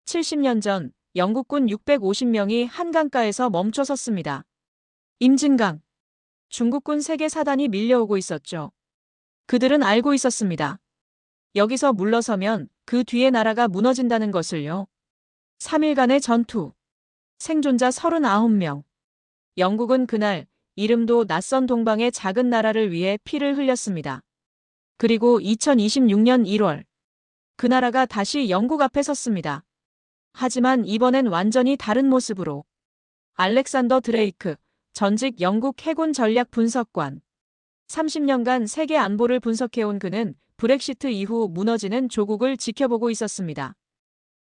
70년 전 영국군 650명이 한강가에서 멈춰 섰습니다. 임진강. 중국군 세계 사단이 밀려오고 있었죠. 그들은 알고 있었습니다. 여기서 물러서면 그 뒤에 나라가 무너진다는 것을요. 3일간의 전투. 생존자 39명. 영국은 그날 이름도 낯선 동방의 작은 나라를 위해 피를 흘렸습니다. 그리고 2026년 1월. 그 나라가 다시 영국 앞에 섰습니다. 하지만 이번엔 완전히 다른 모습으로. 알렉산더 드레이크, 전직 영국 해군 전략 분석관. 30년간 세계 안보를 분석해온 그는 브렉시트 이후 무너지는 조국을 지켜보고 있었습니다.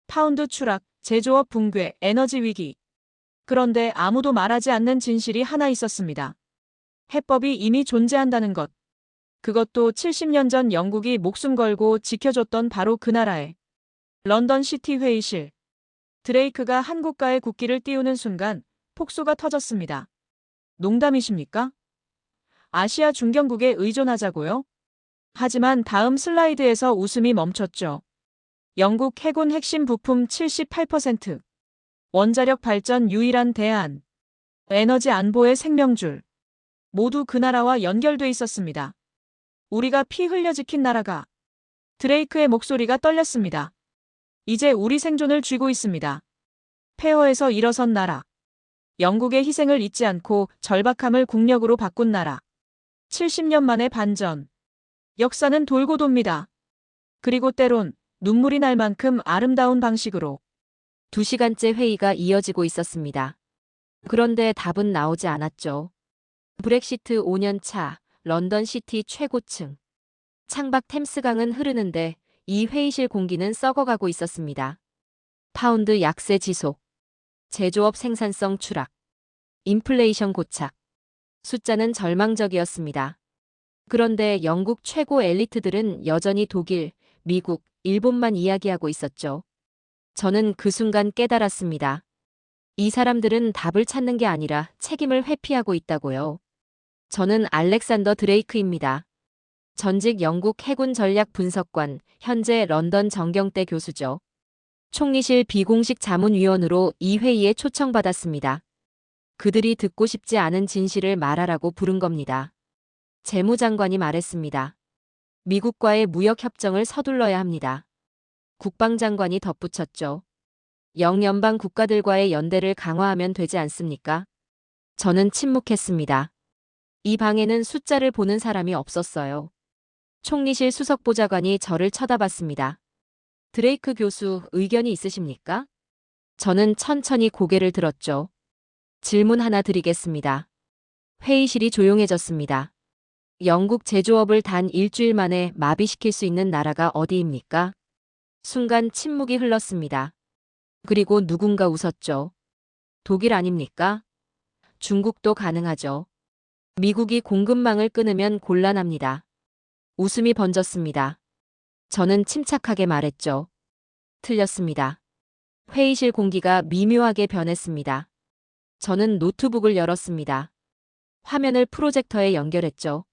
파운드 추락, 제조업 붕괴, 에너지 위기. 그런데 아무도 말하지 않는 진실이 하나 있었습니다. 해법이 이미 존재한다는 것. 그것도 70년 전 영국이 목숨 걸고 지켜줬던 바로 그 나라의 런던 시티 회의실. 드레이크가 한국가에 국기를 띄우는 순간 폭소가 터졌습니다. 농담이십니까? 아시아 중견국에 의존하자고요? 하지만 다음 슬라이드에서 웃음이 멈췄죠. 영국 해군 핵심 부품 78%. 원자력 발전 유일한 대안. 에너지 안보의 생명줄. 모두 그 나라와 연결돼 있었습니다. 우리가 피 흘려 지킨 나라가. 드레이크의 목소리가 떨렸습니다. 이제 우리 생존을 쥐고 있습니다. 폐허에서 일어선 나라. 영국의 희생을 잊지 않고 절박함을 국력으로 바꾼 나라. 70년 만의 반전. 역사는 돌고 돕니다. 그리고 때론 눈물이 날 만큼 아름다운 방식으로. 2시간째 회의가 이어지고 있었습니다. 그런데 답은 나오지 않았죠. 브렉시트 5년 차, 런던 시티 최고층. 창밖 템스강은 흐르는데 이 회의실 공기는 썩어가고 있었습니다. 파운드 약세 지속. 제조업 생산성 추락. 인플레이션 고착. 숫자는 절망적이었습니다. 그런데 영국 최고 엘리트들은 여전히 독일, 미국, 일본만 이야기하고 있었죠. 저는 그 순간 깨달았습니다. 이 사람들은 답을 찾는 게 아니라 책임을 회피하고 있다고요. 저는 알렉산더 드레이크입니다. 전직 영국 해군 전략 분석관, 현재 런던 정경대 교수죠. 총리실 비공식 자문위원으로 이 회의에 초청받았습니다. 그들이 듣고 싶지 않은 진실을 말하라고 부른 겁니다. 재무장관이 말했습니다. 미국과의 무역협정을 서둘러야 합니다. 국방장관이 덧붙였죠. 영연방 국가들과의 연대를 강화하면 되지 않습니까? 저는 침묵했습니다. 이 방에는 숫자를 보는 사람이 없었어요. 총리실 수석보좌관이 저를 쳐다봤습니다. 드레이크 교수, 의견이 있으십니까? 저는 천천히 고개를 들었죠. 질문 하나 드리겠습니다. 회의실이 조용해졌습니다. 영국 제조업을 단 일주일 만에 마비시킬 수 있는 나라가 어디입니까? 순간 침묵이 흘렀습니다. 그리고 누군가 웃었죠. 독일 아닙니까? 중국도 가능하죠. 미국이 공급망을 끊으면 곤란합니다. 웃음이 번졌습니다. 저는 침착하게 말했죠. 틀렸습니다. 회의실 공기가 미묘하게 변했습니다. 저는 노트북을 열었습니다. 화면을 프로젝터에 연결했죠.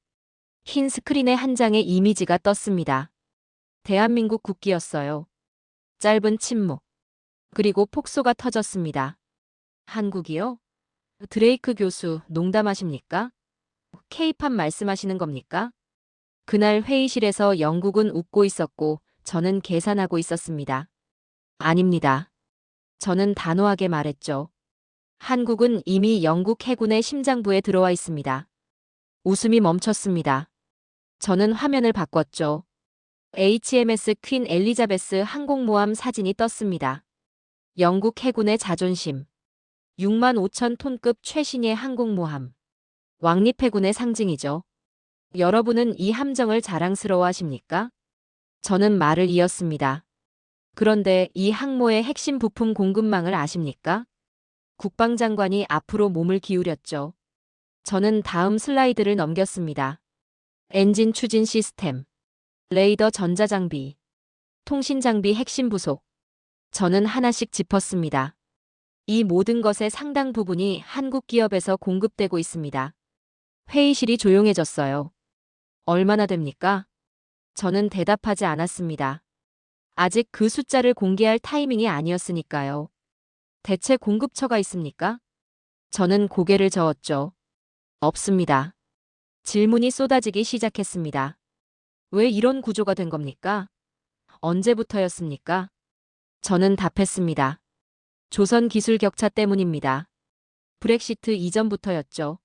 흰 스크린에 한 장의 이미지가 떴습니다. 대한민국 국기였어요. 짧은 침묵. 그리고 폭소가 터졌습니다. 한국이요? 드레이크 교수, 농담하십니까? 케이팝 말씀하시는 겁니까? 그날 회의실에서 영국은 웃고 있었고 저는 계산하고 있었습니다. 아닙니다. 저는 단호하게 말했죠. 한국은 이미 영국 해군의 심장부에 들어와 있습니다. 웃음이 멈췄습니다. 저는 화면을 바꿨죠. HMS 퀸 엘리자베스 항공모함 사진이 떴습니다. 영국 해군의 자존심. 6만 5천 톤급 최신의 항공모함. 왕립해군의 상징이죠. 여러분은 이 함정을 자랑스러워하십니까? 저는 말을 이었습니다. 그런데 이 항모의 핵심 부품 공급망을 아십니까? 국방장관이 앞으로 몸을 기울였죠. 저는 다음 슬라이드를 넘겼습니다. 엔진 추진 시스템, 레이더 전자장비, 통신장비 핵심 부속. 저는 하나씩 짚었습니다. 이 모든 것의 상당 부분이 한국 기업에서 공급되고 있습니다. 회의실이 조용해졌어요. 얼마나 됩니까? 저는 대답하지 않았습니다. 아직 그 숫자를 공개할 타이밍이 아니었으니까요. 대체 공급처가 있습니까? 저는 고개를 저었죠. 없습니다. 질문이 쏟아지기 시작했습니다. 왜 이런 구조가 된 겁니까? 언제부터였습니까? 저는 답했습니다. 조선 기술 격차 때문입니다. 브렉시트 이전부터였죠.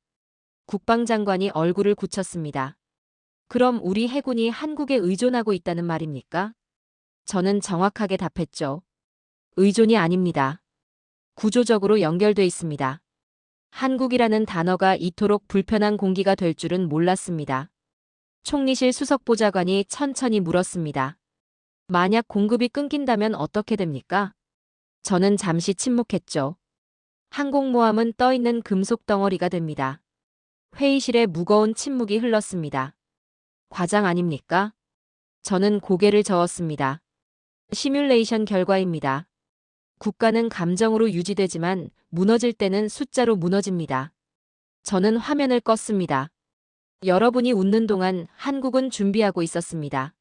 국방장관이 얼굴을 굳혔습니다. 그럼 우리 해군이 한국에 의존하고 있다는 말입니까? 저는 정확하게 답했죠. 의존이 아닙니다. 구조적으로 연결돼 있습니다. 한국이라는 단어가 이토록 불편한 공기가 될 줄은 몰랐습니다. 총리실 수석보좌관이 천천히 물었습니다. 만약 공급이 끊긴다면 어떻게 됩니까? 저는 잠시 침묵했죠. 항공모함은 떠있는 금속 덩어리가 됩니다. 회의실에 무거운 침묵이 흘렀습니다. 과장 아닙니까? 저는 고개를 저었습니다. 시뮬레이션 결과입니다. 국가는 감정으로 유지되지만 무너질 때는 숫자로 무너집니다. 저는 화면을 껐습니다. 여러분이 웃는 동안 한국은 준비하고 있었습니다.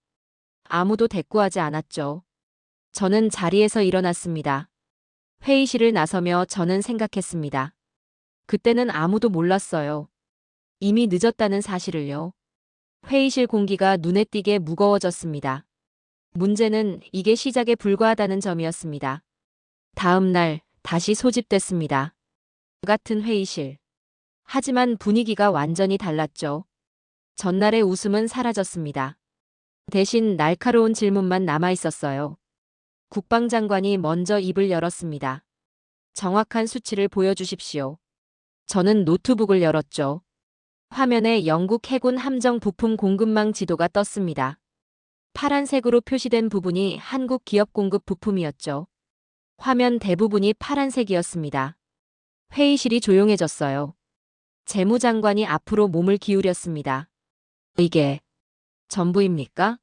아무도 대꾸하지 않았죠. 저는 자리에서 일어났습니다. 회의실을 나서며 저는 생각했습니다. 그때는 아무도 몰랐어요. 이미 늦었다는 사실을요. 회의실 공기가 눈에 띄게 무거워졌습니다. 문제는 이게 시작에 불과하다는 점이었습니다. 다음 날 다시 소집됐습니다. 같은 회의실. 하지만 분위기가 완전히 달랐죠. 전날의 웃음은 사라졌습니다. 대신 날카로운 질문만 남아 있었어요. 국방장관이 먼저 입을 열었습니다. 정확한 수치를 보여주십시오. 저는 노트북을 열었죠. 화면에 영국 해군 함정 부품 공급망 지도가 떴습니다. 파란색으로 표시된 부분이 한국 기업 공급 부품이었죠. 화면 대부분이 파란색이었습니다. 회의실이 조용해졌어요. 재무장관이 앞으로 몸을 기울였습니다. 이게 전부입니까?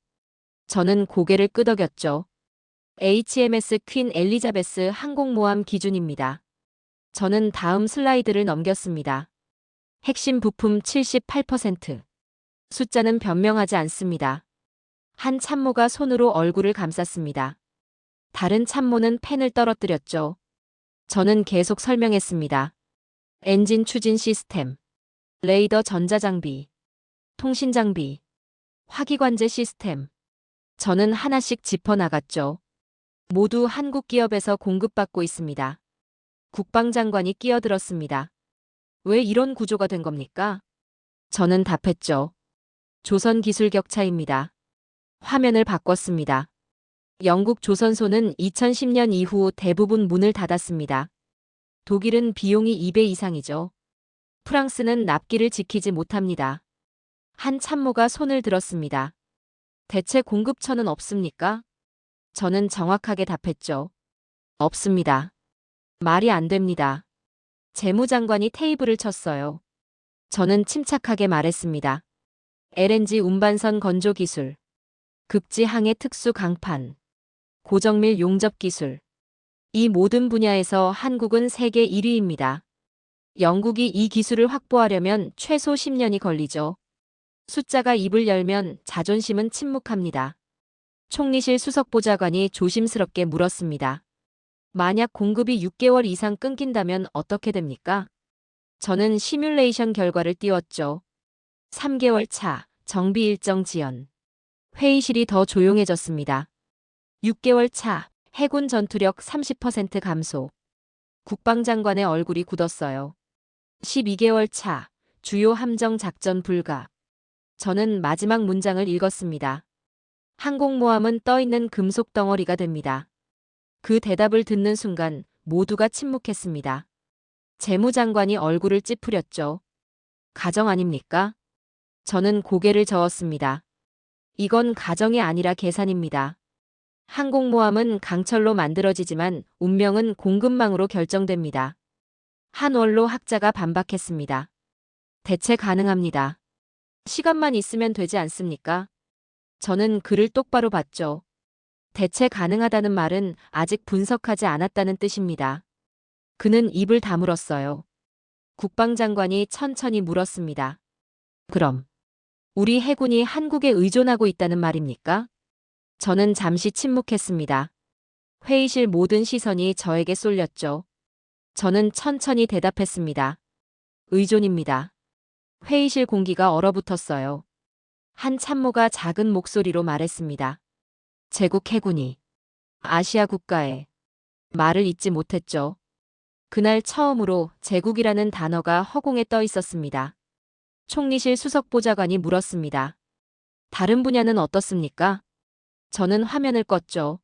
저는 고개를 끄덕였죠. HMS 퀸 엘리자베스 항공모함 기준입니다. 저는 다음 슬라이드를 넘겼습니다. 핵심 부품 78%. 숫자는 변명하지 않습니다. 한 참모가 손으로 얼굴을 감쌌습니다. 다른 참모는 펜을 떨어뜨렸죠. 저는 계속 설명했습니다. 엔진 추진 시스템, 레이더 전자장비, 통신장비, 화기관제 시스템. 저는 하나씩 짚어나갔죠. 모두 한국 기업에서 공급받고 있습니다. 국방장관이 끼어들었습니다. 왜 이런 구조가 된 겁니까? 저는 답했죠. 조선 기술 격차입니다. 화면을 바꿨습니다. 영국 조선소는 2010년 이후 대부분 문을 닫았습니다. 독일은 비용이 2배 이상이죠. 프랑스는 납기를 지키지 못합니다. 한 참모가 손을 들었습니다. 대체 공급처는 없습니까? 저는 정확하게 답했죠. 없습니다. 말이 안 됩니다. 재무장관이 테이블을 쳤어요. 저는 침착하게 말했습니다. LNG 운반선 건조 기술, 극지 항해 특수 강판, 고정밀 용접 기술. 이 모든 분야에서 한국은 세계 1위입니다. 영국이 이 기술을 확보하려면 최소 10년이 걸리죠. 숫자가 입을 열면 자존심은 침묵합니다. 총리실 수석보좌관이 조심스럽게 물었습니다. 만약 공급이 6개월 이상 끊긴다면 어떻게 됩니까? 저는 시뮬레이션 결과를 띄웠죠. 3개월 차, 정비 일정 지연. 회의실이 더 조용해졌습니다. 6개월 차, 해군 전투력 30% 감소. 국방장관의 얼굴이 굳었어요. 12개월 차, 주요 함정 작전 불가. 저는 마지막 문장을 읽었습니다. 항공모함은 떠있는 금속 덩어리가 됩니다. 그 대답을 듣는 순간 모두가 침묵했습니다. 재무장관이 얼굴을 찌푸렸죠. 가정 아닙니까? 저는 고개를 저었습니다. 이건 가정이 아니라 계산입니다. 항공모함은 강철로 만들어지지만 운명은 공급망으로 결정됩니다. 한 원로 학자가 반박했습니다. 대체 가능합니다. 시간만 있으면 되지 않습니까? 저는 그를 똑바로 봤죠. 대체 가능하다는 말은 아직 분석하지 않았다는 뜻입니다. 그는 입을 다물었어요. 국방장관이 천천히 물었습니다. 그럼 우리 해군이 한국에 의존하고 있다는 말입니까? 저는 잠시 침묵했습니다. 회의실 모든 시선이 저에게 쏠렸죠. 저는 천천히 대답했습니다. 의존입니다. 회의실 공기가 얼어붙었어요. 한 참모가 작은 목소리로 말했습니다. 제국 해군이 아시아 국가에 말을 잇지 못했죠. 그날 처음으로 제국이라는 단어가 허공에 떠 있었습니다. 총리실 수석보좌관이 물었습니다. 다른 분야는 어떻습니까? 저는 화면을 껐죠.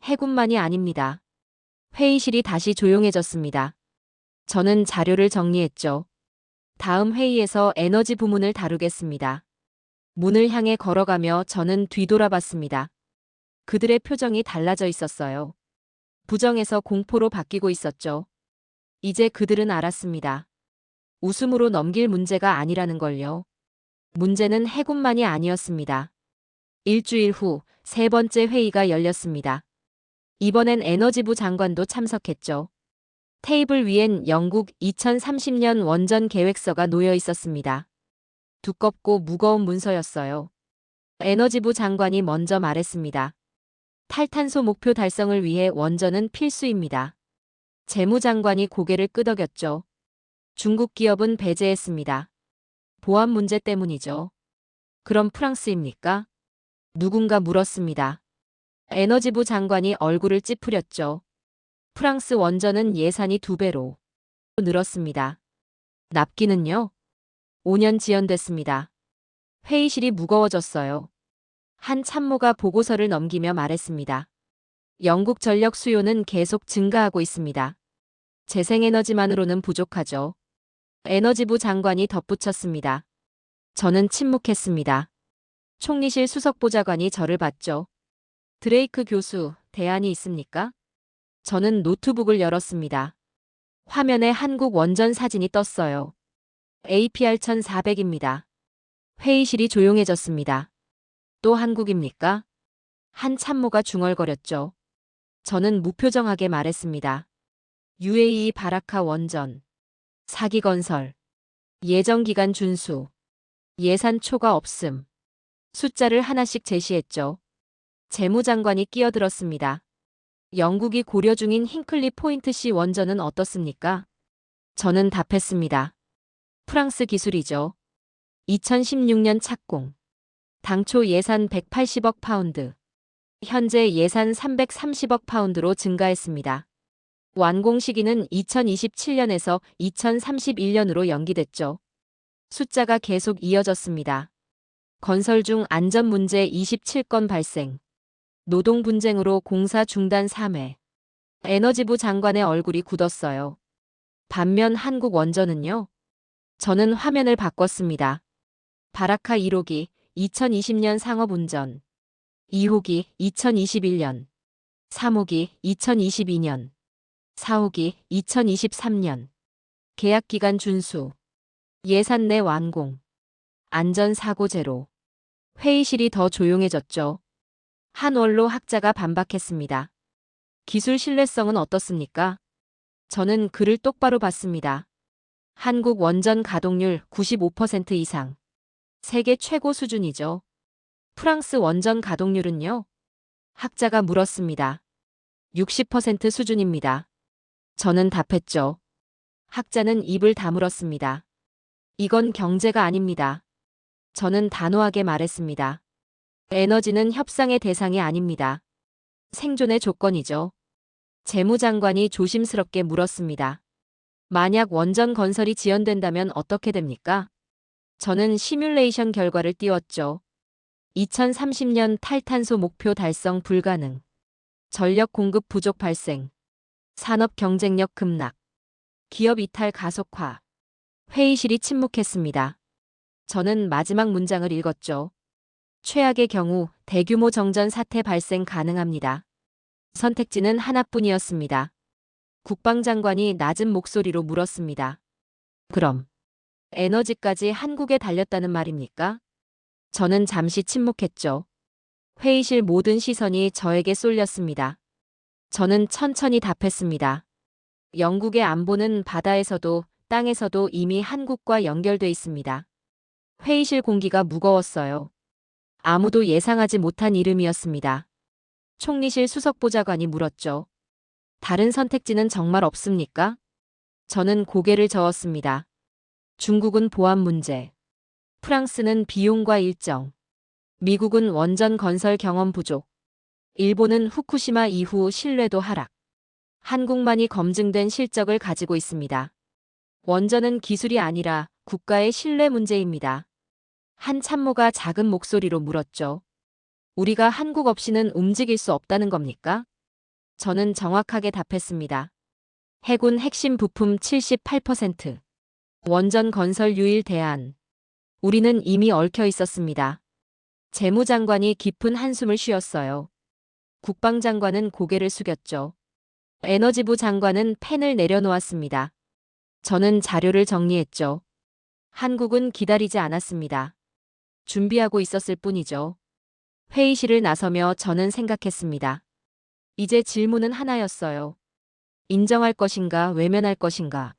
해군만이 아닙니다. 회의실이 다시 조용해졌습니다. 저는 자료를 정리했죠. 다음 회의에서 에너지 부문을 다루겠습니다. 문을 향해 걸어가며 저는 뒤돌아봤습니다. 그들의 표정이 달라져 있었어요. 부정에서 공포로 바뀌고 있었죠. 이제 그들은 알았습니다. 웃음으로 넘길 문제가 아니라는 걸요. 문제는 해군만이 아니었습니다. 일주일 후 세 번째 회의가 열렸습니다. 이번엔 에너지부 장관도 참석했죠. 테이블 위엔 영국 2030년 원전 계획서가 놓여 있었습니다. 두껍고 무거운 문서였어요. 에너지부 장관이 먼저 말했습니다. 탈탄소 목표 달성을 위해 원전은 필수입니다. 재무장관이 고개를 끄덕였죠. 중국 기업은 배제했습니다. 보안 문제 때문이죠. 그럼 프랑스입니까? 누군가 물었습니다. 에너지부 장관이 얼굴을 찌푸렸죠. 프랑스 원전은 예산이 2배로 늘었습니다. 납기는요? 5년 지연됐습니다. 회의실이 무거워졌어요. 한 참모가 보고서를 넘기며 말했습니다. 영국 전력 수요는 계속 증가하고 있습니다. 재생에너지만으로는 부족하죠. 에너지부 장관이 덧붙였습니다. 저는 침묵했습니다. 총리실 수석보좌관이 저를 봤죠. 드레이크 교수, 대안이 있습니까? 저는 노트북을 열었습니다. 화면에 한국 원전 사진이 떴어요. APR 1400입니다. 회의실이 조용해졌습니다. 또 한국입니까? 한 참모가 중얼거렸죠. 저는 무표정하게 말했습니다. UAE 바라카 원전. 사기건설. 예정기간 준수. 예산 초과 없음. 숫자를 하나씩 제시했죠. 재무장관이 끼어들었습니다. 영국이 고려 중인 힌클리 포인트 C 원전은 어떻습니까? 저는 답했습니다. 프랑스 기술이죠. 2016년 착공. 당초 예산 180억 파운드. 현재 예산 330억 파운드로 증가했습니다. 완공 시기는 2027년에서 2031년으로 연기됐죠. 숫자가 계속 이어졌습니다. 건설 중 안전 문제 27건 발생. 노동 분쟁으로 공사 중단 3회. 에너지부 장관의 얼굴이 굳었어요. 반면 한국 원전은요? 저는 화면을 바꿨습니다. 바라카 1호기 2020년 상업운전. 2호기 2021년. 3호기 2022년. 4호기 2023년. 계약기간 준수. 예산 내 완공. 안전사고 제로. 회의실이 더 조용해졌죠. 한 원로 학자가 반박했습니다. 기술 신뢰성은 어떻습니까? 저는 그를 똑바로 봤습니다. 한국 원전 가동률 95% 이상. 세계 최고 수준이죠. 프랑스 원전 가동률은요? 학자가 물었습니다. 60% 수준입니다. 저는 답했죠. 학자는 입을 다물었습니다. 이건 경제가 아닙니다. 저는 단호하게 말했습니다. 에너지는 협상의 대상이 아닙니다. 생존의 조건이죠. 재무장관이 조심스럽게 물었습니다. 만약 원전 건설이 지연된다면 어떻게 됩니까? 저는 시뮬레이션 결과를 띄웠죠. 2030년 탈탄소 목표 달성 불가능. 전력 공급 부족 발생. 산업 경쟁력 급락. 기업 이탈 가속화. 회의실이 침묵했습니다. 저는 마지막 문장을 읽었죠. 최악의 경우 대규모 정전 사태 발생 가능합니다. 선택지는 하나뿐이었습니다. 국방장관이 낮은 목소리로 물었습니다. 그럼 에너지까지 한국에 달렸다는 말입니까? 저는 잠시 침묵했죠. 회의실 모든 시선이 저에게 쏠렸습니다. 저는 천천히 답했습니다. 영국의 안보는 바다에서도 땅에서도 이미 한국과 연결돼 있습니다. 회의실 공기가 무거웠어요. 아무도 예상하지 못한 이름이었습니다. 총리실 수석보좌관이 물었죠. 다른 선택지는 정말 없습니까? 저는 고개를 저었습니다. 중국은 보안 문제, 프랑스는 비용과 일정, 미국은 원전 건설 경험 부족, 일본은 후쿠시마 이후 신뢰도 하락. 한국만이 검증된 실적을 가지고 있습니다. 원전은 기술이 아니라 국가의 신뢰 문제입니다. 한 참모가 작은 목소리로 물었죠. 우리가 한국 없이는 움직일 수 없다는 겁니까? 저는 정확하게 답했습니다. 해군 핵심 부품 78%, 원전 건설 유일 대안. 우리는 이미 얽혀 있었습니다. 재무장관이 깊은 한숨을 쉬었어요. 국방장관은 고개를 숙였죠. 에너지부 장관은 펜을 내려놓았습니다. 저는 자료를 정리했죠. 한국은 기다리지 않았습니다. 준비하고 있었을 뿐이죠. 회의실을 나서며 저는 생각했습니다. 이제 질문은 하나였어요. 인정할 것인가, 외면할 것인가.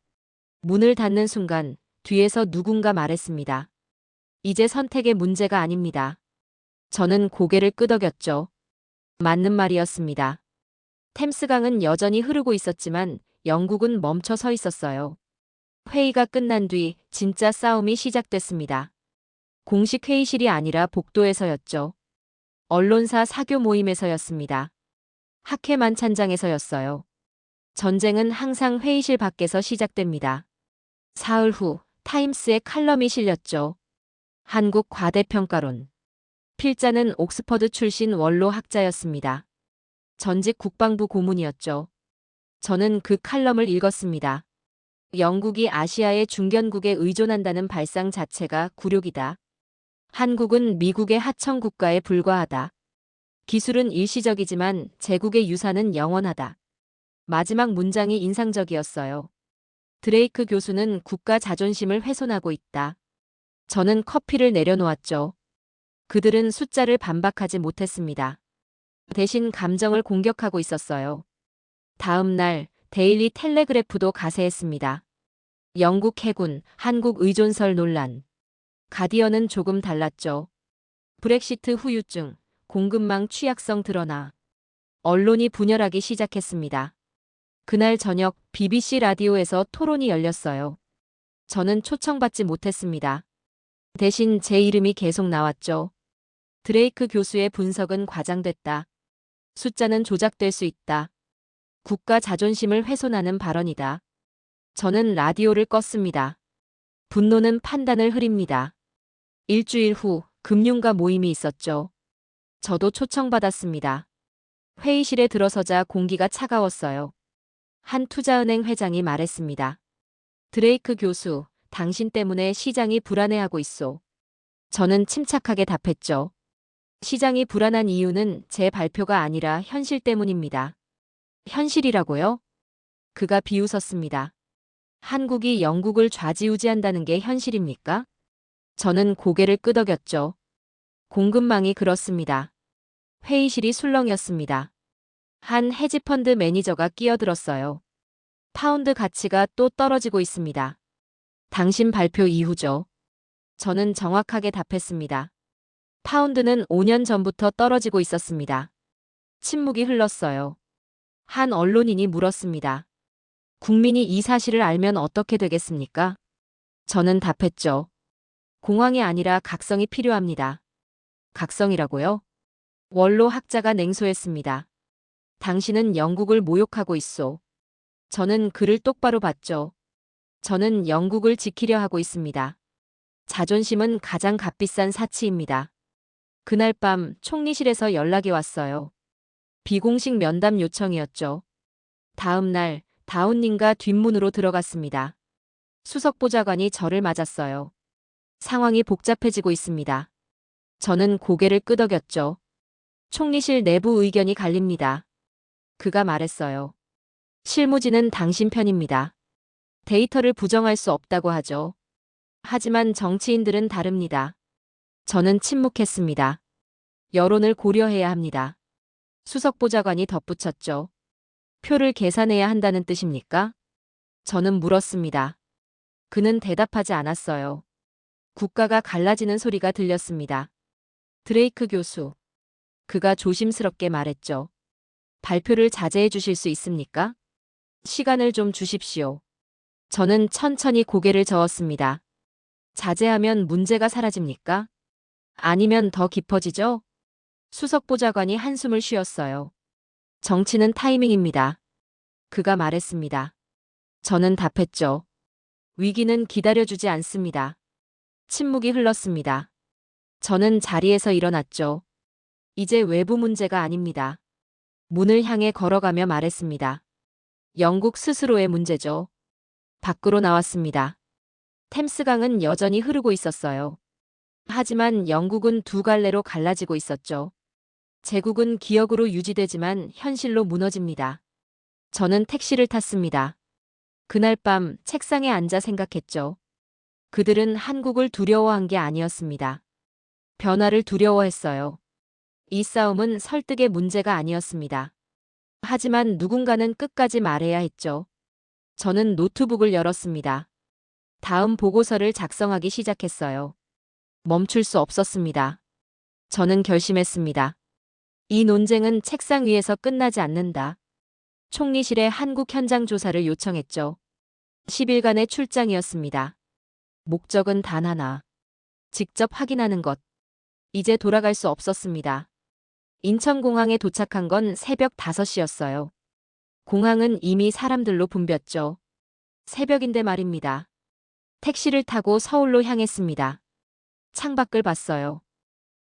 문을 닫는 순간 뒤에서 누군가 말했습니다. 이제 선택의 문제가 아닙니다. 저는 고개를 끄덕였죠. 맞는 말이었습니다. 템스강은 여전히 흐르고 있었지만 영국은 멈춰 서 있었어요. 회의가 끝난 뒤 진짜 싸움이 시작됐습니다. 공식 회의실이 아니라 복도에서였죠. 언론사 사교 모임에서였습니다. 학회 만찬장에서였어요. 전쟁은 항상 회의실 밖에서 시작됩니다. 사흘 후 타임스에 칼럼이 실렸죠. 한국 과대평가론. 필자는 옥스퍼드 출신 원로 학자였습니다. 전직 국방부 고문이었죠. 저는 그 칼럼을 읽었습니다. 영국이 아시아의 중견국에 의존한다는 발상 자체가 굴욕이다. 한국은 미국의 하청 국가에 불과하다. 기술은 일시적이지만 제국의 유산은 영원하다. 마지막 문장이 인상적이었어요. 드레이크 교수는 국가 자존심을 훼손하고 있다. 저는 커피를 내려놓았죠. 그들은 숫자를 반박하지 못했습니다. 대신 감정을 공격하고 있었어요. 다음 날 데일리 텔레그래프도 가세했습니다. 영국 해군, 한국 의존설 논란. 가디언은 조금 달랐죠. 브렉시트 후유증, 공급망 취약성 드러나. 언론이 분열하기 시작했습니다. 그날 저녁 BBC 라디오에서 토론이 열렸어요. 저는 초청받지 못했습니다. 대신 제 이름이 계속 나왔죠. 드레이크 교수의 분석은 과장됐다. 숫자는 조작될 수 있다. 국가 자존심을 훼손하는 발언이다. 저는 라디오를 껐습니다. 분노는 판단을 흐립니다. 일주일 후 금융가 모임이 있었죠. 저도 초청받았습니다. 회의실에 들어서자 공기가 차가웠어요. 한 투자은행 회장이 말했습니다. 드레이크 교수, 당신 때문에 시장이 불안해하고 있소. 저는 침착하게 답했죠. 시장이 불안한 이유는 제 발표가 아니라 현실 때문입니다. 현실이라고요? 그가 비웃었습니다. 한국이 영국을 좌지우지한다는 게 현실입니까? 저는 고개를 끄덕였죠. 공급망이 그렇습니다. 회의실이 술렁였습니다. 한 헤지펀드 매니저가 끼어들었어요. 파운드 가치가 또 떨어지고 있습니다. 당신 발표 이후죠. 저는 정확하게 답했습니다. 파운드는 5년 전부터 떨어지고 있었습니다. 침묵이 흘렀어요. 한 언론인이 물었습니다. 국민이 이 사실을 알면 어떻게 되겠습니까? 저는 답했죠. 공황이 아니라 각성이 필요합니다. 각성이라고요? 원로 학자가 냉소했습니다. 당신은 영국을 모욕하고 있소. 저는 그를 똑바로 봤죠. 저는 영국을 지키려 하고 있습니다. 자존심은 가장 값비싼 사치입니다. 그날 밤 총리실에서 연락이 왔어요. 비공식 면담 요청이었죠. 다음 날 다운님과 뒷문으로 들어갔습니다. 수석보좌관이 저를 맞았어요. 상황이 복잡해지고 있습니다. 저는 고개를 끄덕였죠. 총리실 내부 의견이 갈립니다. 그가 말했어요. 실무진은 당신 편입니다. 데이터를 부정할 수 없다고 하죠. 하지만 정치인들은 다릅니다. 저는 침묵했습니다. 여론을 고려해야 합니다. 수석보좌관이 덧붙였죠. 표를 계산해야 한다는 뜻입니까? 저는 물었습니다. 그는 대답하지 않았어요. 국가가 갈라지는 소리가 들렸습니다. 드레이크 교수. 그가 조심스럽게 말했죠. 발표를 자제해 주실 수 있습니까? 시간을 좀 주십시오. 저는 천천히 고개를 저었습니다. 자제하면 문제가 사라집니까? 아니면 더 깊어지죠? 수석보좌관이 한숨을 쉬었어요. 정치는 타이밍입니다. 그가 말했습니다. 저는 답했죠. 위기는 기다려주지 않습니다. 침묵이 흘렀습니다. 저는 자리에서 일어났죠. 이제 외부 문제가 아닙니다. 문을 향해 걸어가며 말했습니다. 영국 스스로의 문제죠. 밖으로 나왔습니다. 템스강은 여전히 흐르고 있었어요. 하지만 영국은 두 갈래로 갈라지고 있었죠. 제국은 기억으로 유지되지만 현실로 무너집니다. 저는 택시를 탔습니다. 그날 밤 책상에 앉아 생각했죠. 그들은 한국을 두려워한 게 아니었습니다. 변화를 두려워했어요. 이 싸움은 설득의 문제가 아니었습니다. 하지만 누군가는 끝까지 말해야 했죠. 저는 노트북을 열었습니다. 다음 보고서를 작성하기 시작했어요. 멈출 수 없었습니다. 저는 결심했습니다. 이 논쟁은 책상 위에서 끝나지 않는다. 총리실에 한국 현장 조사를 요청했죠. 10일간의 출장이었습니다. 목적은 단 하나. 직접 확인하는 것. 이제 돌아갈 수 없었습니다. 인천공항에 도착한 건 새벽 5시였어요. 공항은 이미 사람들로 붐볐죠. 새벽인데 말입니다. 택시를 타고 서울로 향했습니다. 창밖을 봤어요.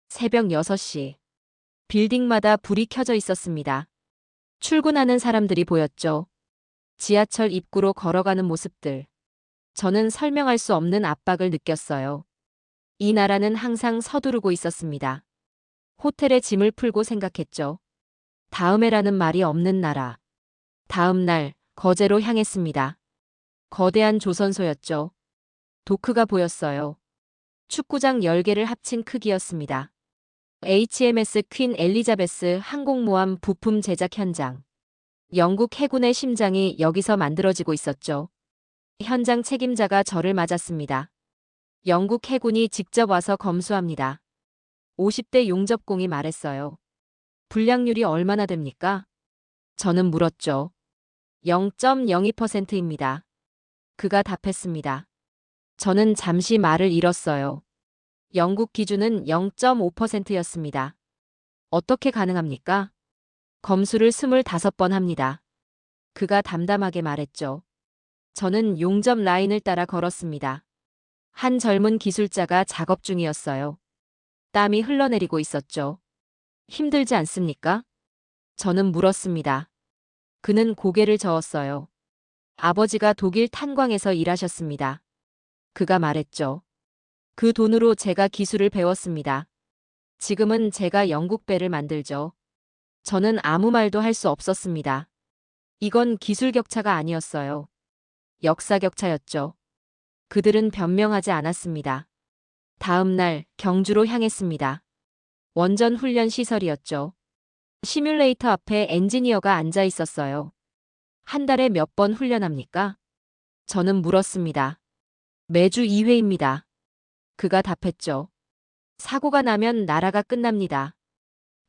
새벽 6시. 빌딩마다 불이 켜져 있었습니다. 출근하는 사람들이 보였죠. 지하철 입구로 걸어가는 모습들. 저는 설명할 수 없는 압박을 느꼈어요. 이 나라는 항상 서두르고 있었습니다. 호텔에 짐을 풀고 생각했죠. 다음에라는 말이 없는 나라. 다음 날 거제로 향했습니다. 거대한 조선소였죠. 도크가 보였어요. 축구장 10개를 합친 크기였습니다. HMS 퀸 엘리자베스 항공모함 부품 제작 현장. 영국 해군의 심장이 여기서 만들어지고 있었죠. 현장 책임자가 저를 맞았습니다. 영국 해군이 직접 와서 검수합니다. 50대 용접공이 말했어요. 불량률이 얼마나 됩니까? 저는 물었죠. 0.02%입니다. 그가 답했습니다. 저는 잠시 말을 잃었어요. 영국 기준은 0.5%였습니다. 어떻게 가능합니까? 검수를 25번 합니다. 그가 담담하게 말했죠. 저는 용접 라인을 따라 걸었습니다. 한 젊은 기술자가 작업 중이었어요. 땀이 흘러내리고 있었죠. 힘들지 않습니까? 저는 물었습니다. 그는 고개를 저었어요. 아버지가 독일 탄광에서 일하셨습니다. 그가 말했죠. 그 돈으로 제가 기술을 배웠습니다. 지금은 제가 영국 배를 만들죠. 저는 아무 말도 할 수 없었습니다. 이건 기술 격차가 아니었어요. 역사 격차였죠. 그들은 변명하지 않았습니다. 다음 날 경주로 향했습니다. 원전 훈련 시설이었죠. 시뮬레이터 앞에 엔지니어가 앉아 있었어요. 한 달에 몇 번 훈련합니까? 저는 물었습니다. 매주 2회입니다. 그가 답했죠. 사고가 나면 나라가 끝납니다.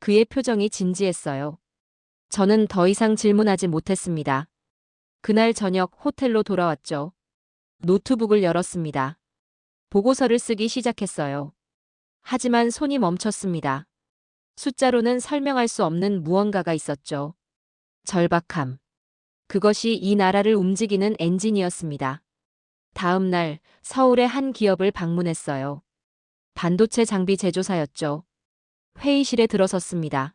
그의 표정이 진지했어요. 저는 더 이상 질문하지 못했습니다. 그날 저녁 호텔로 돌아왔죠. 노트북을 열었습니다. 보고서를 쓰기 시작했어요. 하지만 손이 멈췄습니다. 숫자로는 설명할 수 없는 무언가가 있었죠. 절박함. 그것이 이 나라를 움직이는 엔진이었습니다. 다음 날 서울의 한 기업을 방문했어요. 반도체 장비 제조사였죠. 회의실에 들어섰습니다.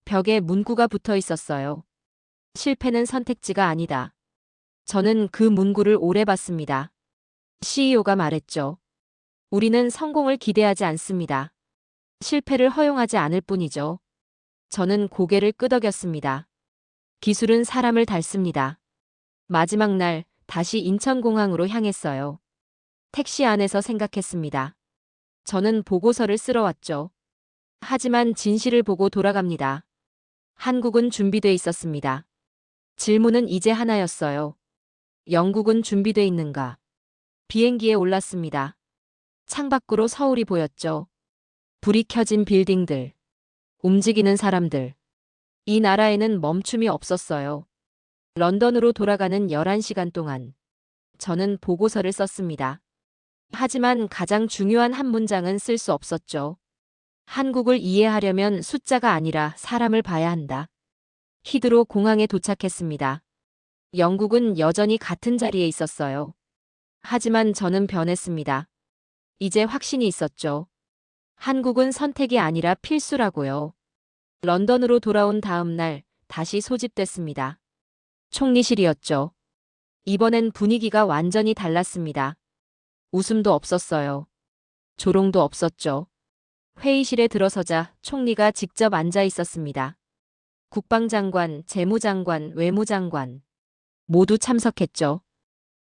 벽에 문구가 붙어 있었어요. 실패는 선택지가 아니다. 저는 그 문구를 오래 봤습니다. CEO가 말했죠. 우리는 성공을 기대하지 않습니다. 실패를 허용하지 않을 뿐이죠. 저는 고개를 끄덕였습니다. 기술은 사람을 닳습니다. 마지막 날 다시 인천공항으로 향했어요. 택시 안에서 생각했습니다. 저는 보고서를 쓰러 왔죠. 하지만 진실을 보고 돌아갑니다. 한국은 준비돼 있었습니다. 질문은 이제 하나였어요. 영국은 준비돼 있는가? 비행기에 올랐습니다. 창밖으로 서울이 보였죠. 불이 켜진 빌딩들, 움직이는 사람들. 이 나라에는 멈춤이 없었어요. 런던으로 돌아가는 11시간 동안 저는 보고서를 썼습니다. 하지만 가장 중요한 한 문장은 쓸 수 없었죠. 한국을 이해하려면 숫자가 아니라 사람을 봐야 한다. 히드로 공항에 도착했습니다. 영국은 여전히 같은 자리에 있었어요. 하지만 저는 변했습니다. 이제 확신이 있었죠. 한국은 선택이 아니라 필수라고요. 런던으로 돌아온 다음 날 다시 소집됐습니다. 총리실이었죠. 이번엔 분위기가 완전히 달랐습니다. 웃음도 없었어요. 조롱도 없었죠. 회의실에 들어서자 총리가 직접 앉아 있었습니다. 국방장관, 재무장관, 외무장관 모두 참석했죠.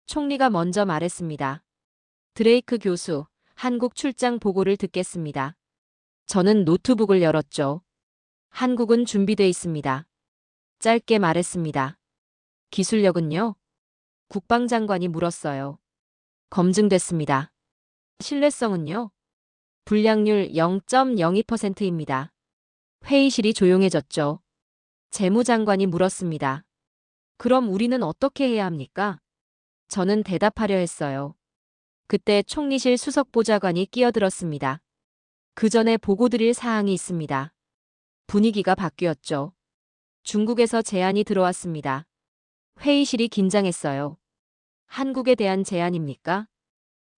총리가 먼저 말했습니다. 드레이크 교수, 한국 출장 보고를 듣겠습니다. 저는 노트북을 열었죠. 한국은 준비돼 있습니다. 짧게 말했습니다. 기술력은요? 국방장관이 물었어요. 검증됐습니다. 신뢰성은요? 불량률 0.02%입니다. 회의실이 조용해졌죠. 재무장관이 물었습니다. 그럼 우리는 어떻게 해야 합니까? 저는 대답하려 했어요. 그때 총리실 수석보좌관이 끼어들었습니다. 그 전에 보고 드릴 사항이 있습니다. 분위기가 바뀌었죠. 중국에서 제안이 들어왔습니다. 회의실이 긴장했어요. 한국에 대한 제안입니까?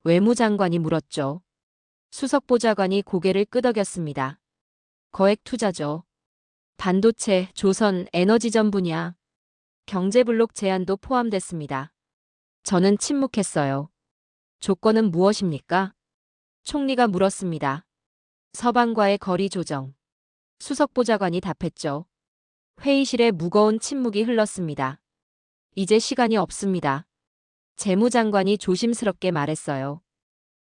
외무장관이 물었죠. 수석보좌관이 고개를 끄덕였습니다. 거액 투자죠. 반도체, 조선, 에너지전 분야, 경제블록 제안도 포함됐습니다. 저는 침묵했어요. 조건은 무엇입니까? 총리가 물었습니다. 서방과의 거리 조정. 수석보좌관이 답했죠. 회의실에 무거운 침묵이 흘렀습니다. 이제 시간이 없습니다. 재무장관이 조심스럽게 말했어요.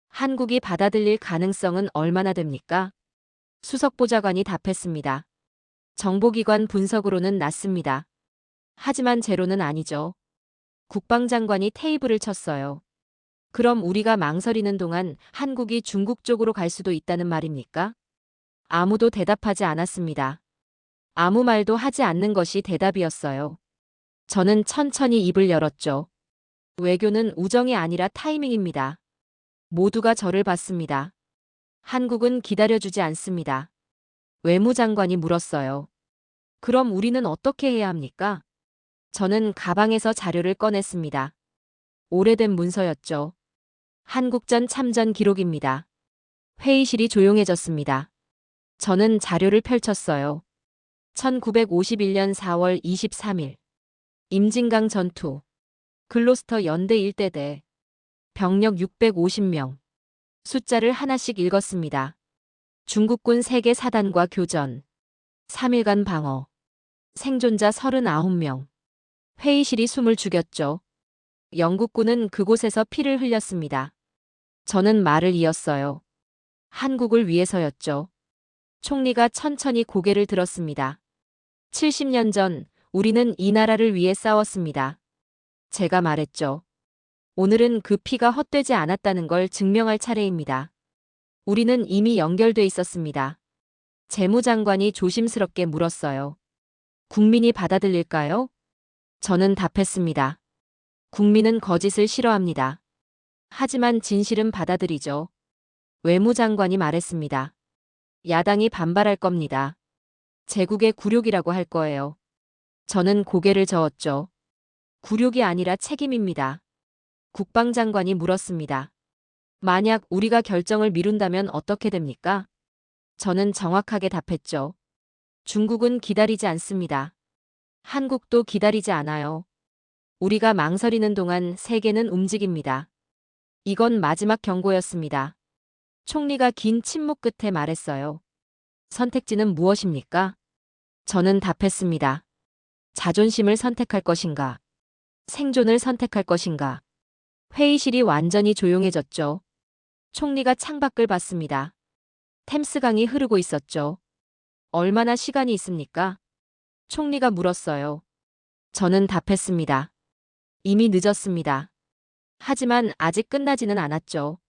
한국이 받아들일 가능성은 얼마나 됩니까? 수석보좌관이 답했습니다. 정보기관 분석으로는 낮습니다. 하지만 제로는 아니죠. 국방장관이 테이블을 쳤어요. 그럼 우리가 망설이는 동안 한국이 중국 쪽으로 갈 수도 있다는 말입니까? 아무도 대답하지 않았습니다. 아무 말도 하지 않는 것이 대답이었어요. 저는 천천히 입을 열었죠. 외교는 우정이 아니라 타이밍입니다. 모두가 저를 봤습니다. 한국은 기다려주지 않습니다. 외무장관이 물었어요. 그럼 우리는 어떻게 해야 합니까? 저는 가방에서 자료를 꺼냈습니다. 오래된 문서였죠. 한국전 참전 기록입니다. 회의실이 조용해졌습니다. 저는 자료를 펼쳤어요. 1951년 4월 23일. 임진강 전투. 글로스터 연대 일대대. 병력 650명. 숫자를 하나씩 읽었습니다. 중국군 3개 사단과 교전. 3일간 방어. 생존자 39명. 회의실이 숨을 죽였죠. 영국군은 그곳에서 피를 흘렸습니다. 저는 말을 이었어요. 한국을 위해서였죠. 총리가 천천히 고개를 들었습니다. 70년 전 우리는 이 나라를 위해 싸웠습니다. 제가 말했죠. 오늘은 그 피가 헛되지 않았다는 걸 증명할 차례입니다. 우리는 이미 연결돼 있었습니다. 재무장관이 조심스럽게 물었어요. 국민이 받아들일까요? 저는 답했습니다. 국민은 거짓을 싫어합니다. 하지만 진실은 받아들이죠. 외무장관이 말했습니다. 야당이 반발할 겁니다. 제국의 굴욕이라고 할 거예요. 저는 고개를 저었죠. 굴욕이 아니라 책임입니다. 국방장관이 물었습니다. 만약 우리가 결정을 미룬다면 어떻게 됩니까? 저는 정확하게 답했죠. 중국은 기다리지 않습니다. 한국도 기다리지 않아요. 우리가 망설이는 동안 세계는 움직입니다. 이건 마지막 경고였습니다. 총리가 긴 침묵 끝에 말했어요. 선택지는 무엇입니까? 저는 답했습니다. 자존심을 선택할 것인가? 생존을 선택할 것인가? 회의실이 완전히 조용해졌죠. 총리가 창밖을 봤습니다. 템스강이 흐르고 있었죠. 얼마나 시간이 있습니까? 총리가 물었어요. 저는 답했습니다. 이미 늦었습니다. 하지만 아직 끝나지는 않았죠.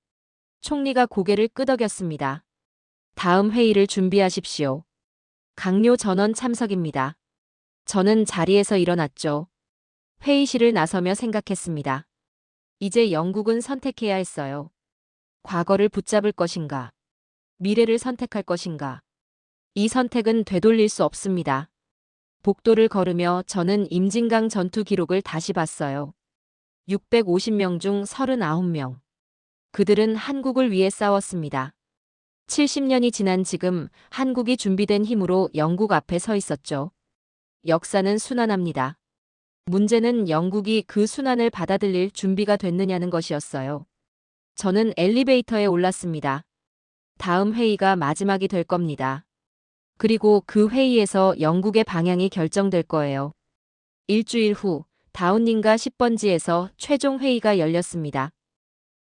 총리가 고개를 끄덕였습니다. 다음 회의를 준비하십시오. 강요 전원 참석입니다. 저는 자리에서 일어났죠. 회의실을 나서며 생각했습니다. 이제 영국은 선택해야 했어요. 과거를 붙잡을 것인가? 미래를 선택할 것인가? 이 선택은 되돌릴 수 없습니다. 복도를 걸으며 저는 임진강 전투 기록을 다시 봤어요. 650명 중 39명. 그들은 한국을 위해 싸웠습니다. 70년이 지난 지금 한국이 준비된 힘으로 영국 앞에 서 있었죠. 역사는 순환합니다. 문제는 영국이 그 순환을 받아들일 준비가 됐느냐는 것이었어요. 저는 엘리베이터에 올랐습니다. 다음 회의가 마지막이 될 겁니다. 그리고 그 회의에서 영국의 방향이 결정될 거예요. 일주일 후 다운링가 10번지에서 최종 회의가 열렸습니다.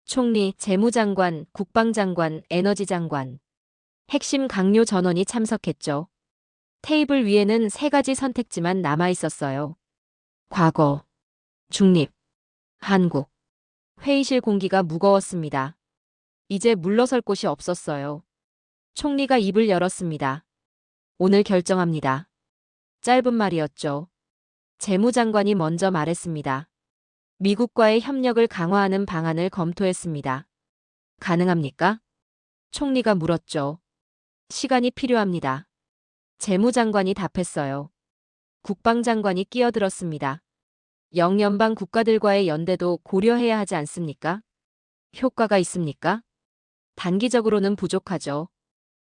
총리, 재무장관, 국방장관, 에너지장관. 핵심 강요 전원이 참석했죠. 테이블 위에는 세 가지 선택지만 남아 있었어요. 과거, 중립, 한국. 회의실 공기가 무거웠습니다. 이제 물러설 곳이 없었어요. 총리가 입을 열었습니다. 오늘 결정합니다. 짧은 말이었죠. 재무장관이 먼저 말했습니다. 미국과의 협력을 강화하는 방안을 검토했습니다. 가능합니까? 총리가 물었죠. 시간이 필요합니다. 재무장관이 답했어요. 국방장관이 끼어들었습니다. 영연방 국가들과의 연대도 고려해야 하지 않습니까? 효과가 있습니까? 단기적으로는 부족하죠.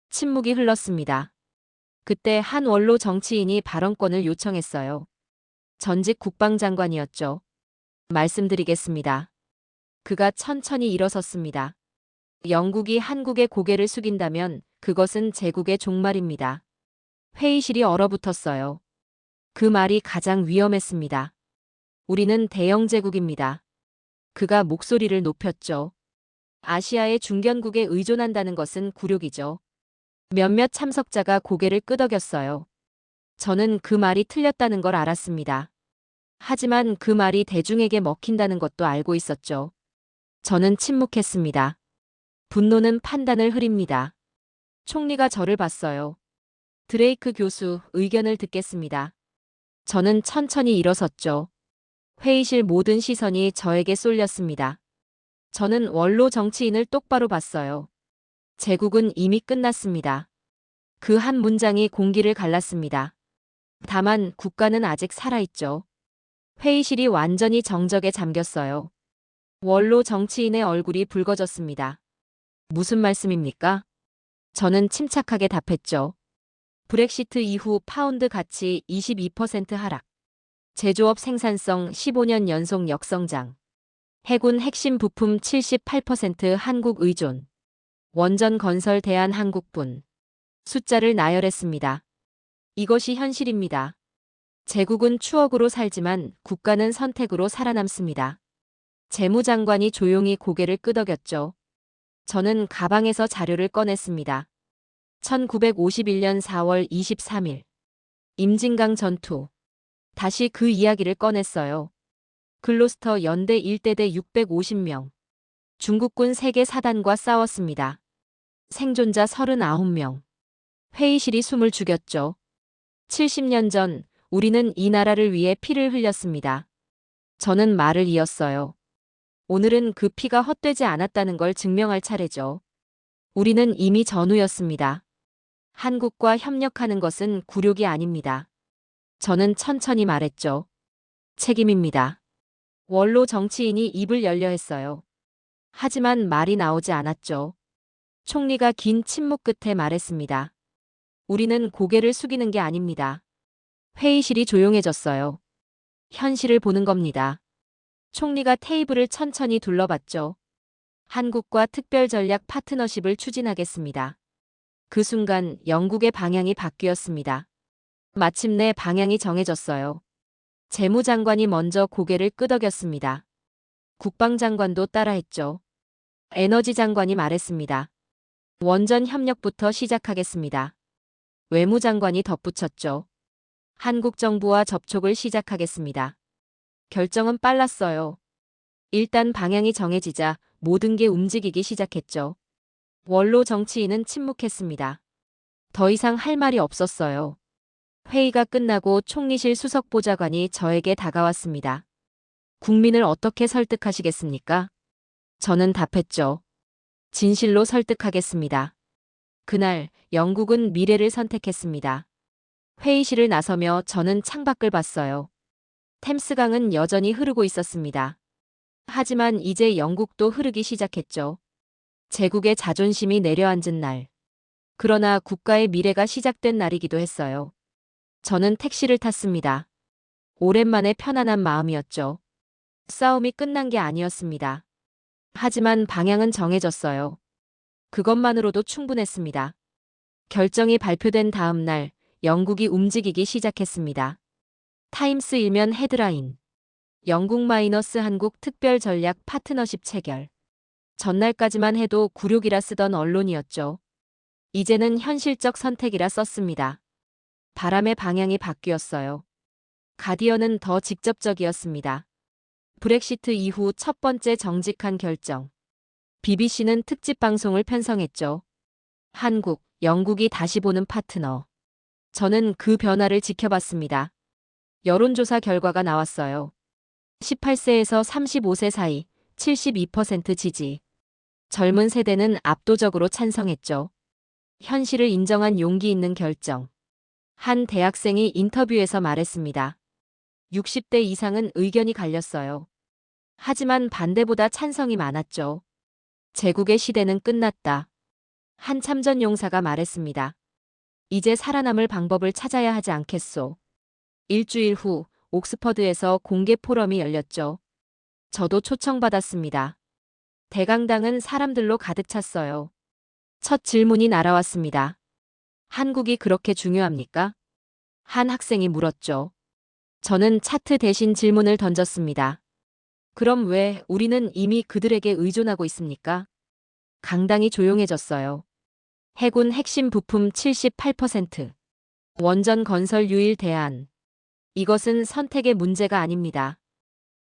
침묵이 흘렀습니다. 그때 한 원로 정치인이 발언권을 요청했어요. 전직 국방장관이었죠. 말씀드리겠습니다. 그가 천천히 일어섰습니다. 영국이 한국의 고개를 숙인다면 그것은 제국의 종말입니다. 회의실이 얼어붙었어요. 그 말이 가장 위험했습니다. 우리는 대영 제국입니다. 그가 목소리를 높였죠. 아시아의 중견국에 의존한다는 것은 굴욕이죠. 몇몇 참석자가 고개를 끄덕였어요. 저는 그 말이 틀렸다는 걸 알았습니다. 하지만 그 말이 대중에게 먹힌다는 것도 알고 있었죠. 저는 침묵했습니다. 분노는 판단을 흐립니다. 총리가 저를 봤어요. 드레이크 교수, 의견을 듣겠습니다. 저는 천천히 일어섰죠. 회의실 모든 시선이 저에게 쏠렸습니다. 저는 원로 정치인을 똑바로 봤어요. 제국은 이미 끝났습니다. 그 한 문장이 공기를 갈랐습니다. 다만 국가는 아직 살아있죠. 회의실이 완전히 정적에 잠겼어요. 원로 정치인의 얼굴이 붉어졌습니다. 무슨 말씀입니까? 저는 침착하게 답했죠. 브렉시트 이후 파운드 가치 22% 하락. 제조업 생산성 15년 연속 역성장. 해군 핵심 부품 78% 한국 의존. 원전 건설 대한항국분. 숫자를 나열했습니다. 이것이 현실입니다. 제국은 추억으로 살지만 국가는 선택으로 살아남습니다. 재무장관이 조용히 고개를 끄덕였죠. 저는 가방에서 자료를 꺼냈습니다. 1951년 4월 23일. 임진강 전투. 다시 그 이야기를 꺼냈어요. 글로스터 연대 일대대 650명. 중국군 3개 사단과 싸웠습니다. 생존자 39명. 회의실이 숨을 죽였죠. 70년 전 우리는 이 나라를 위해 피를 흘렸습니다. 저는 말을 이었어요. 오늘은 그 피가 헛되지 않았다는 걸 증명할 차례죠. 우리는 이미 전우였습니다. 한국과 협력하는 것은 굴욕이 아닙니다. 저는 천천히 말했죠. 책임입니다. 원로 정치인이 입을 열려 했어요. 하지만 말이 나오지 않았죠. 총리가 긴 침묵 끝에 말했습니다. 우리는 고개를 숙이는 게 아닙니다. 회의실이 조용해졌어요. 현실을 보는 겁니다. 총리가 테이블을 천천히 둘러봤죠. 한국과 특별 전략 파트너십을 추진하겠습니다. 그 순간 영국의 방향이 바뀌었습니다. 마침내 방향이 정해졌어요. 재무장관이 먼저 고개를 끄덕였습니다. 국방장관도 따라했죠. 에너지장관이 말했습니다. 원전 협력부터 시작하겠습니다. 외무장관이 덧붙였죠. 한국 정부와 접촉을 시작하겠습니다. 결정은 빨랐어요. 일단 방향이 정해지자 모든 게 움직이기 시작했죠. 원로 정치인은 침묵했습니다. 더 이상 할 말이 없었어요. 회의가 끝나고 총리실 수석보좌관이 저에게 다가왔습니다. 국민을 어떻게 설득하시겠습니까? 저는 답했죠. 진실로 설득하겠습니다. 그날 영국은 미래를 선택했습니다. 회의실을 나서며 저는 창밖을 봤어요. 템스강은 여전히 흐르고 있었습니다. 하지만 이제 영국도 흐르기 시작했죠. 제국의 자존심이 내려앉은 날. 그러나 국가의 미래가 시작된 날이기도 했어요. 저는 택시를 탔습니다. 오랜만에 편안한 마음이었죠. 싸움이 끝난 게 아니었습니다. 하지만 방향은 정해졌어요. 그것만으로도 충분했습니다. 결정이 발표된 다음 날, 영국이 움직이기 시작했습니다. 타임스 일면 헤드라인. 영국 마이너스 한국 특별 전략 파트너십 체결. 전날까지만 해도 굴욕이라 쓰던 언론이었죠. 이제는 현실적 선택이라 썼습니다. 바람의 방향이 바뀌었어요. 가디언은 더 직접적이었습니다. 브렉시트 이후 첫 번째 정직한 결정. BBC는 특집 방송을 편성했죠. 한국, 영국이 다시 보는 파트너. 저는 그 변화를 지켜봤습니다. 여론조사 결과가 나왔어요. 18세에서 35세 사이 72% 지지. 젊은 세대는 압도적으로 찬성했죠. 현실을 인정한 용기 있는 결정. 한 대학생이 인터뷰에서 말했습니다. 60대 이상은 의견이 갈렸어요. 하지만 반대보다 찬성이 많았죠. 제국의 시대는 끝났다. 한 참전 용사가 말했습니다. 이제 살아남을 방법을 찾아야 하지 않겠소. 일주일 후 옥스퍼드에서 공개 포럼이 열렸죠. 저도 초청받았습니다. 대강당은 사람들로 가득 찼어요. 첫 질문이 날아왔습니다. 한국이 그렇게 중요합니까? 한 학생이 물었죠. 저는 차트 대신 질문을 던졌습니다. 그럼 왜 우리는 이미 그들에게 의존하고 있습니까? 강당이 조용해졌어요. 해군 핵심 부품 78%. 원전 건설 유일 대안. 이것은 선택의 문제가 아닙니다.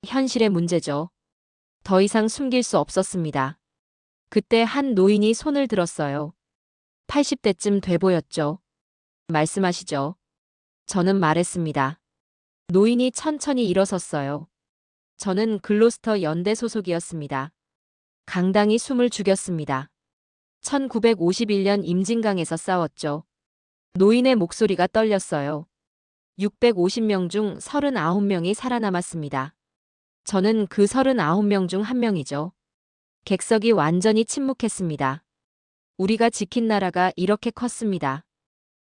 현실의 문제죠. 더 이상 숨길 수 없었습니다. 그때 한 노인이 손을 들었어요. 80대쯤 돼 보였죠. 말씀하시죠. 저는 말했습니다. 노인이 천천히 일어섰어요. 저는 글로스터 연대 소속이었습니다. 강당이 숨을 죽였습니다. 1951년 임진강에서 싸웠죠. 노인의 목소리가 떨렸어요. 650명 중 39명이 살아남았습니다. 저는 그 39명 중 한 명이죠. 객석이 완전히 침묵했습니다. 우리가 지킨 나라가 이렇게 컸습니다.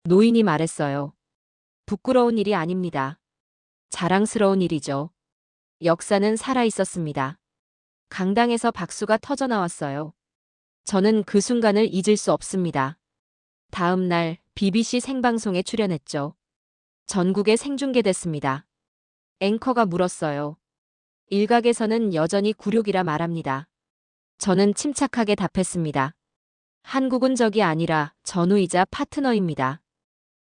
노인이 말했어요. 부끄러운 일이 아닙니다. 자랑스러운 일이죠. 역사는 살아있었습니다. 강당에서 박수가 터져나왔어요. 저는 그 순간을 잊을 수 없습니다. 다음 날 BBC 생방송에 출연했죠. 전국에 생중계됐습니다. 앵커가 물었어요. 일각에서는 여전히 굴욕이라 말합니다. 저는 침착하게 답했습니다. 한국은 적이 아니라 전우이자 파트너입니다.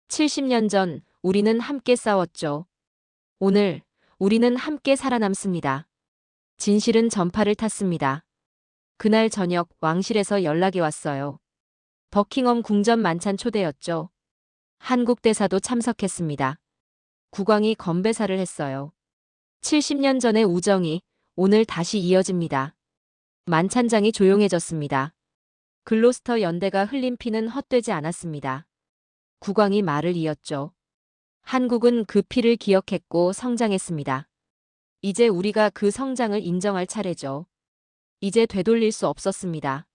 70년 전 우리는 함께 싸웠죠. 오늘 우리는 함께 살아남습니다. 진실은 전파를 탔습니다. 그날 저녁 왕실에서 연락이 왔어요. 버킹엄 궁전 만찬 초대였죠. 한국 대사도 참석했습니다. 국왕이 건배사를 했어요. 70년 전의 우정이 오늘 다시 이어집니다. 만찬장이 조용해졌습니다. 글로스터 연대가 흘린 피는 헛되지 않았습니다. 국왕이 말을 이었죠. 한국은 그 피를 기억했고 성장했습니다. 이제 우리가 그 성장을 인정할 차례죠. 이제 되돌릴 수 없었습니다.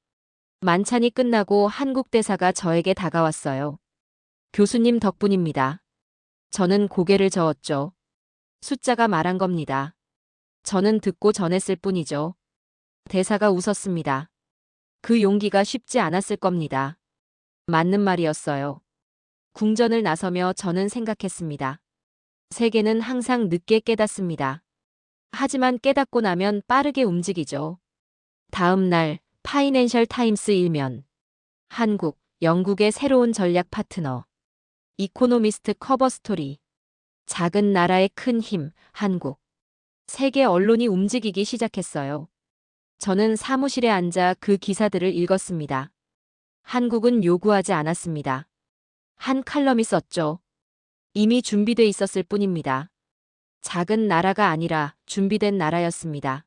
만찬이 끝나고 한국 대사가 저에게 다가왔어요. 교수님 덕분입니다. 저는 고개를 저었죠. 숫자가 말한 겁니다. 저는 듣고 전했을 뿐이죠. 대사가 웃었습니다. 그 용기가 쉽지 않았을 겁니다. 맞는 말이었어요. 궁전을 나서며 저는 생각했습니다. 세계는 항상 늦게 깨닫습니다. 하지만 깨닫고 나면 빠르게 움직이죠. 다음 날 파이낸셜 타임스 일면. 한국, 영국의 새로운 전략 파트너. 이코노미스트 커버 스토리. 작은 나라의 큰 힘, 한국. 세계 언론이 움직이기 시작했어요. 저는 사무실에 앉아 그 기사들을 읽었습니다. 한국은 요구하지 않았습니다. 한 칼럼이 썼죠. 이미 준비돼 있었을 뿐입니다. 작은 나라가 아니라 준비된 나라였습니다.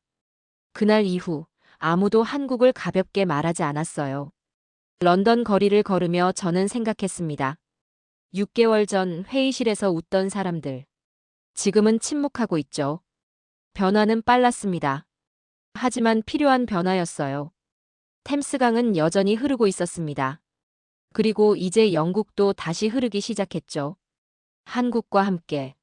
그날 이후 아무도 한국을 가볍게 말하지 않았어요. 런던 거리를 걸으며 저는 생각했습니다. 6개월 전 회의실에서 웃던 사람들. 지금은 침묵하고 있죠. 변화는 빨랐습니다. 하지만 필요한 변화였어요. 템스강은 여전히 흐르고 있었습니다. 그리고 이제 영국도 다시 흐르기 시작했죠. 한국과 함께.